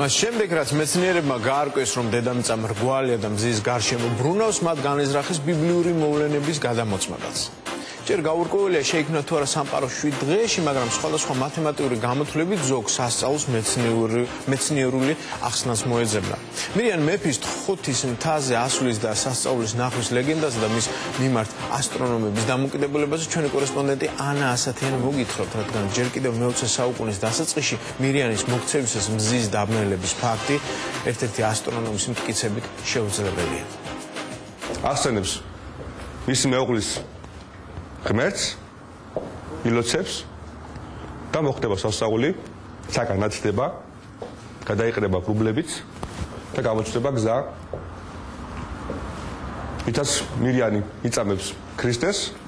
მას შემდეგ რაც მეცნიერებმა გაარკვეს, რომ დედამიწა მრგვალია და მზის გარშემო ბრუნავს, მათ განიზრახეს ბიბლიური მოვლენების გადამოწმებაც. ჯერ გაურკვეველია შეიქმნა თუ არა სამყარო 7 დღეში, მაგრამ სხვადასხვა მათემატიკური გამოთვლებით ზოგს სასწაულს მეცნიერული ახსნას მოეძებნა. მირიან მეფის თხუთის მთაზე ასვლის და სასწაულის ნახვის ლეგენდაზე და მის მიმართ ასტრონომების დამოკიდებულებაზე ჩვენი კორესპონდენტი ანა ასათიანი მოგითხრობთ, რადგან ჯერ კიდევ მე-20 საუკუნის დასაწყისში მირიანის მოქცევისას მზის დაბნელების ფაქტი ერთ-ერთი ასტრონომის მტკიცებით შეუძლებელია. ასწენებს მისი მეუღლის ღმერთს, ილოცებს და მოხდება სასწაული, საკანაცდება, გადაიყრება პრობლემებიც და გამოჩნდება გზა, ვითაც მირიანი იწამებს ქრისტეს.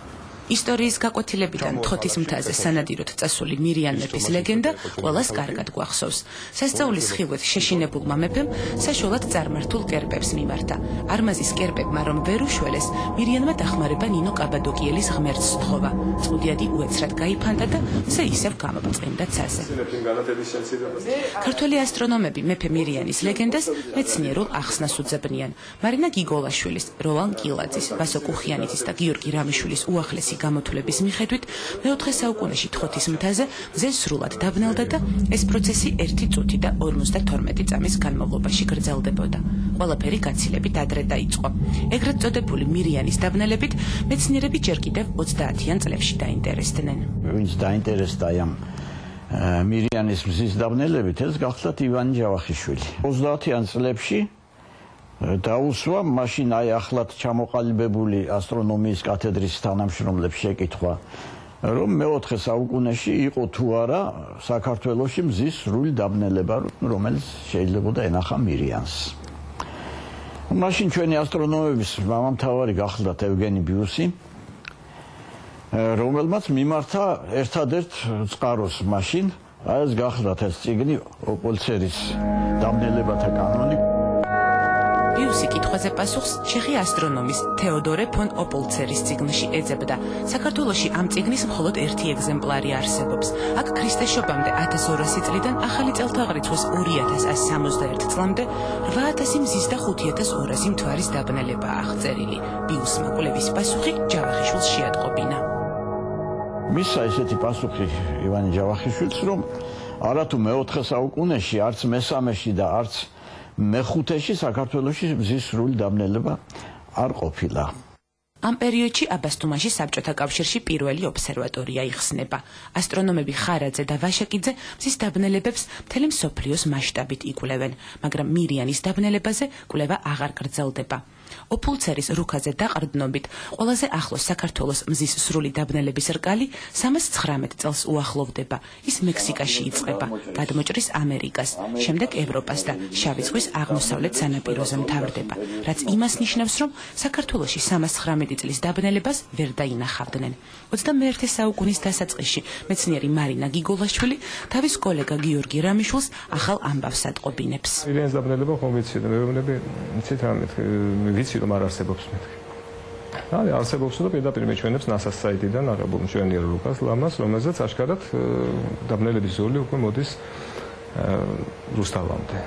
ისტორიის გაკვეთილებიდან თხოთის მთაზე სანადიროდ წასული მირიან მეფის ლეგენდა ყველას კარგად გვახსოვს. სასწაულის ხილვით შეშინებულმა მეფემ საშუალად წარმართულ კერპებს მიმართა. არმაზის კერპებმა რომ ვერ უშველეს, მირიანმა დახმარება ნინო კაბადოკიელის ღმერთს სთხოვა. წუდიადი უეცრად გაიფანტა და მზე ისევ გამობწყინდა ცაზე. ქართველი ასტრონომები მეფე მირიანის ლეგენდას მეცნიერულ ახსნას უძებნიან. მარინა გიგოლაშვილის, როლან კილაძის, ვასო კუხიანიძის და გიორგი რამიშვილის უახლესი გამოთვლების მიხედვით მე-4 საუკუნეში თხოთის მთაზე მზე სრულად დაბნელდა და ეს პროცესი 1 წუთი და 52 წამის განმავლობაში გრძელდებოდა. ყველაფერი გაცილებით ადრე დაიწყო. ეგრეთ წოდებული მირიანის დაბნელებით მეცნიერები ჯერ კიდევ 30-იან წლებში დაინტერესდნენ. ვინც დაინტერესდა ამ მირიანის მზის დაბნელებით, ეს გახლდათ ივანი ჯავახიშვილი. 30-იან წლებში დაუსვა მაშინ აი ახლად ჩამოყალიბებული ასტრონომიის კათედრის თანამშრომლებს შეკითხვა, რომ მე-4 საუკუნეში იყო თუ არა საქართველოში მზის სრული დაბნელება, რომელიც შეიძლებოდა ენახა მირიანს. მაშინ ჩვენი ასტრონომების მამამთავარი გახლდათ ევგენი ბიუსი, რომელმაც მიმართა ერთადერთ წყაროს მაშინ, აი ეს გახლდათ ეს წიგნი ოპოლცერის დაბნელებათა კანონი. ბიუსი კითხვაზე პასუხს ჩეხი ასტრონომის თეოდორე ფონ ოპოლცერის წიგნში ეძებდა. საქართველოში ამ წიგნის მხოლოდ 1 ეგზემპლარი არსებობს. აქ ქრისტესშობამდე 1200 წლიდან ახალი წელთაღრიცხვის 2161 წლამდე 8000 მზის და 5200 მთვარის დაბნელებაა აღწერილი. ბიუსმა კვლევის პასუხი ჯავახიშვილს შეატყობინა. მისცა ესეთი პასუხი ივანი ჯავახიშვილს, რომ არათუ მე-4 საუკუნეში, არც მე-3-ში და არც მე-5-ში საქართველოში მზის სრული დაბნელება არ ყოფილა. ამ პერიოდში აბასთუმანში საბჭოთა კავშირში პირველი ობსერვატორია იხსნება. ასტრონომები ხარაძე და ვაშაკიძე მზის დაბნელებებს მთელი მსოფლიოს მასშტაბით იკვლევენ, მაგრამ მირიანის დაბნელებაზე კვლევა აღარ გრძელდება. ოპოლცერის რუქაზე დაყრდნობით ყველაზე ახლოს საქართველოს მზის სრული დაბნელების რკალი 319 წელს უახლოვდება. ის მექსიკაში იწყება, გადმოჭრის ამერიკას, შემდეგ ევროპას და შავი ზღვის აღმოსავლეთ სანაპიროზე მთავრდება, რაც იმას ნიშნავს, რომ საქართველოში 319 წლის დაბნელებას ვერ დაინახავდნენ. 21 საუკუნის დასაწყისში მეცნიერი მარინა გიგოლაშვილი თავის კოლეგა გიორგი რამიშვილს ახალ ამბავს ატყობინებს. მირიანის დაბნელება ხომ ვიცი და მეუბნები იცით რამე ვიცი რომ არ არსებობს მეთქი. არსებობს და პირდაპირ მეჩვენებს NASA-ს საიტიდან აღებულ მშვენიერ რუკას ლამას, რომელზეც აშკარად დაბნელების ზოლი უკვე მოდის რუსთავამდე.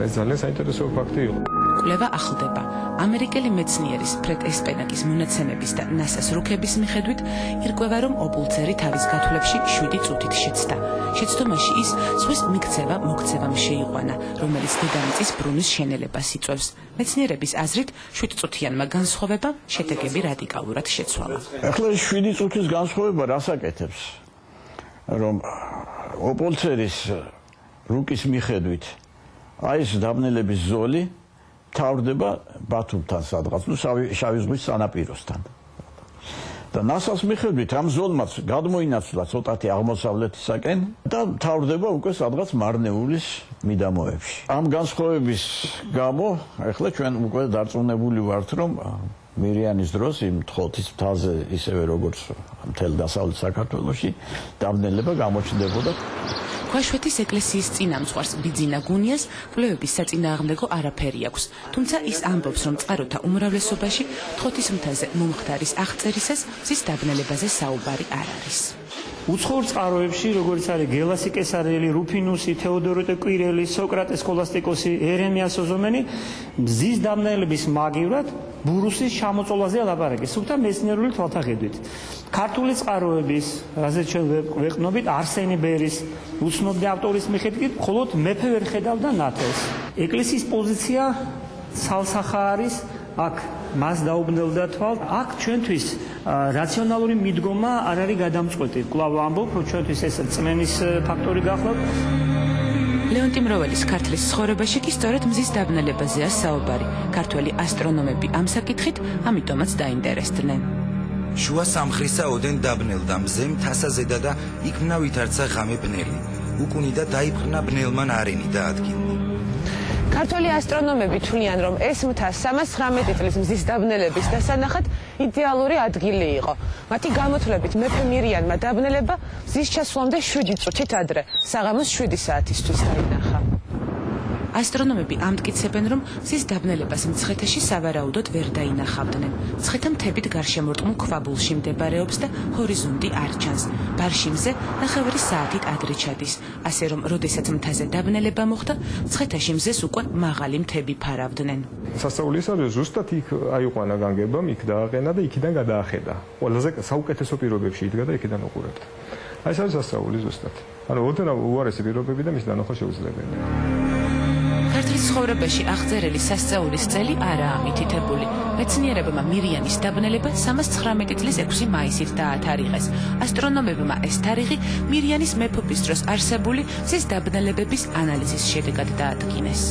ეს ძალიან საინტერესო ფაქტი იყო. კვლევა ახლდება. ამერიკელი მეცნიერის ფრედ ესპენაკის მონაცემების და NASA-ს რუკების მიხედვით ირკვევა, რომ ოპოლცერი თავის გათვლებში 7 წუთით შეცდა. შეცდომაში ის ზღვის მიქცევა-მოქცევამ შეიყვანა, რომელიც დედამიწის ბრუნის შენელებას იწვევს. მეცნიერების აზრით 7 წუთიანმა განსხვავებამ შედეგები რადიკალურად შეცვალა. ახლა 7 წუთის განსხვავება რას აკეთებს? რომ ოპოლცერის რუკის მიხედვით აი ეს დაბნელების ზოლი თავდება ბათუმთან სადღაც, შავი ზღვის სანაპიროსთან. და NASA-ს მიხედვით ამ ზოლმაც გადმოინაცვლა ცოტათი აღმოსავლეთისაკენ და თავდება უკვე სადღაც მარნეულის მიდამოებში. ამ განსხვავების გამო ახლა ჩვენ უკვე დარწმუნებული ვართ, რომ მირიანის დროს იმ თხოთის მთაზე ისევე როგორც მთელ დასავლეთ საქართველოში დაბნელება გამოჩნდებოდა. ქვაშვეთის ეკლესიის წინამძღვარს ბიძინა გუნიას კვლევების საწინააღმდეგო არაფერი აქვს, თუმცა ის ამბობს, რომ წყაროთა უმრავლესობაში თხუთისმთაზე მომხდარის აღწერისას მზის დაბნელებაზე საუბარი არ არის. უცხოურ წყაროებში, როგორც არის გელასი კესარიელი, რუფინუსი, თეოდორეტე კვირელი, სოკრატე სკოლასტიკოსი, ერემიას ოზომენი, მზის დაბნელების მაგივრად ბურუსის ჩამოწოლაზე ლაპარაკის, თუმცა მეცნიერული თვალთახედვით. ქართული წყაროების, რაზეც ჩვენ ვეყნობით, არსენი ბერის, უცნობი ავტორის მიხედვით, მხოლოდ მეფე ვერ ხედავდა ნათელს. ეკლესიის პოზიცია ცალსახა არის, აქ მას დაუბნელდა თვალ, აქ ჩვენთვის რაციონალური მიდგომა არ არის გადამწყვეტი. კვლავ ამბობ, რომ ჩვენთვის ეს წმენის ფაქტორი გახლავთ. ლეონტი მროველის ქართლის ცხოვრებაში კი სწორედ მზის დაბნელებაზეა საუბარი. ქართველი ასტრონომები ამ საკითხით ამიტომაც დაინტერესდნენ. შუა სამხრისა ოდენ დაბნელდა მზე მთასაზედა და იქ მნა ვითარცა ღამე ბნელი. უკუნი და დაიფრნა ბნელმან არენი და ადგილი. ქართველი ასტრონომები თვლიან, რომ ეს მთა 319 წლის მზის დაბნელების დასანახად იდეალური ადგილი იყო. მათი გამოთვლებით მეფე მირიანმა დაბნელება მზის ჩასვლამდე 7 წუთით ადრე, საღამოს 7 საათისთვის დაინახა. ასტრონომები ამტკიცებენ, რომ მზის დაბნელებას მცხეთაში სავარაუდოდ ვერ დაინახავდნენ. მცხეთა მთებით გარშემორტყმულ ქვაბულში მდებარეობს და ჰორიზონტი არ ჩანს. ბარში მზე 9 საათით ადრე ჩადის. ასე რომ, როდესაც მთაზე დაბნელება მოხდა, მცხეთაში მზეს უკვე მაღალი მთები ფარავდნენ. სასწაული ის არის, ზუსტად იქ აიყვანა განგებამ, იქ დააყენა და იქიდან გადაახედა. ყველაზე საუკეთესო პირობებში იდგა და იქიდან უყურებდა. აი ეს არის სასწაული ზუსტად. ანუ ოდნავ უარესი პირობები და მის დანახვა შეუძლებელია. ქართლის ცხოვრებაში აღწერილი სასწაულის წელი არაა მითითებული. მეცნიერებმა მირიანის დაბნელება 319 წლის 6 მაისით დაათარიღეს. ასტრონომებმა ეს თარიღი მირიანის მეფობის დროს არსებული მზის დაბნელებების ანალიზის შედეგად დაადგინეს.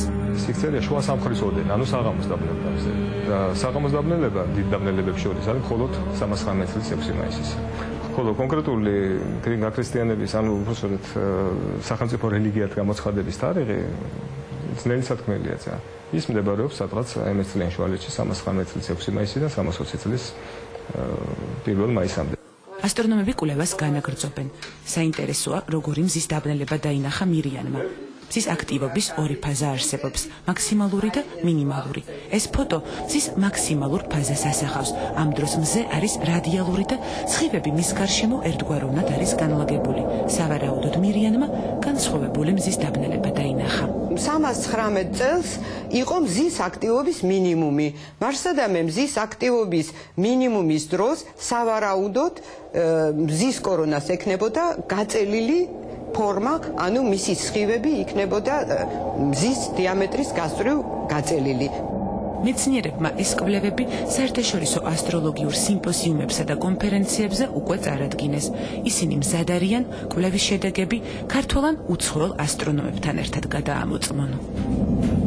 სიქცერია შუა სამხრის ოდენ, ანუ საღამოს დაბნელება მზე. და საღამოს დაბნელება დიდ დაბნელებებს შორის არის მხოლოდ 319 წლის 6 მაისის. ხოლო კონკრეტული ქრისტიანების, ანუ უბრალოდ სახელმწიფო რელიგიად გამოცხადების თარიღი ძნელი სათქმელია ძა. ის მდებარეობს სადღაც ამის წლიან შუალედში 319 წლის 6 მაისიდან 320 წლის 1 მაისამდე. ასტრონომები კვლევას განაგრძობენ. საინტერესოა, როგორი მზის დაბნელება დაინახა მირიანმა. მზის აქტივობის ორი ფაზა არსებობს, მაქსიმალური და მინიმალური. ეს ფოტო მზის მაქსიმალურ ფაზას ასახავს. ამ დროს მზე არის რადიალური და სხივები მის გარშემო ერთგვაროვნად არის განლაგებული. სავარაუდოდ მირიანმა განსხვავებული მზის დაბნელება დაინახა. 319 წელს იყო მზის აქტივობის მინიმუმი. მარსადამე მზის აქტივობის მინიმუმის დროს სავარაუდოდ მზის კორონას ექნებოდა გაწელილი ფორმა, ანუ მისი სხივები იქნებოდა მზის დიამეტრის გასწვრივ გაწელილი. მეცნიერებმა ეს კვლევები საერთაშორისო ასტროლოგიურ სიმპოზიუმებსა და კონფერენციებზე უკვე წარადგინეს. ისინი მზად არიან კვლევის შედეგები ქართველ ან უცხოელ ასტრონომებთან ერთად გადაამოწმონ.